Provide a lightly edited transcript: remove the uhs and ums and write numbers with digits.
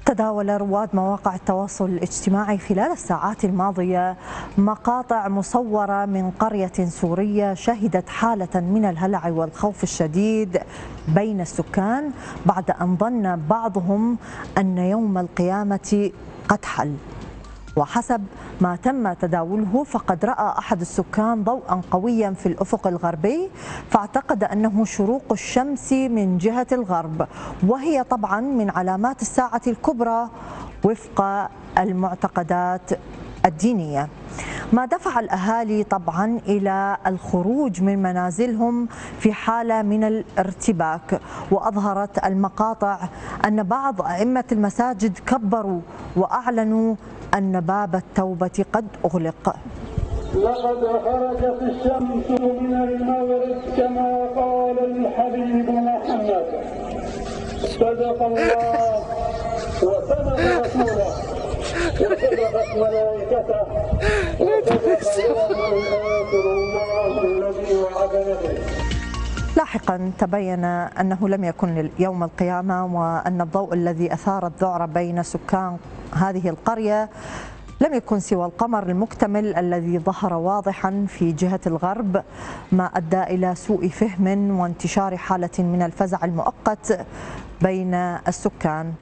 تداول رواد مواقع التواصل الاجتماعي خلال الساعات الماضية مقاطع مصورة من قرية سورية شهدت حالة من الهلع والخوف الشديد بين السكان بعد أن ظن بعضهم أن يوم القيامة قد حل. وحسب ما تم تداوله فقد رأى أحد السكان ضوءا قويا في الأفق الغربي فاعتقد أنه شروق الشمس من جهة الغرب، وهي طبعا من علامات الساعة الكبرى وفق المعتقدات الدينية، ما دفع الأهالي طبعا إلى الخروج من منازلهم في حالة من الارتباك. وأظهرت المقاطع أن بعض أئمة المساجد كبروا وأعلنوا أن باب التوبة قد أغلق. لقد خرجت الشمس من المغرب كما قال الحبيب محمد، صدق الله وصدق رسوله وصدقت ملائكته وصدق يوم الآخر الله الذي وعد به. لاحقا تبين أنه لم يكن يوم القيامة، وأن الضوء الذي أثار الذعر بين سكان هذه القرية لم يكن سوى القمر المكتمل الذي ظهر واضحا في جهة الغرب، ما أدى إلى سوء فهم وانتشار حالة من الفزع المؤقت بين السكان.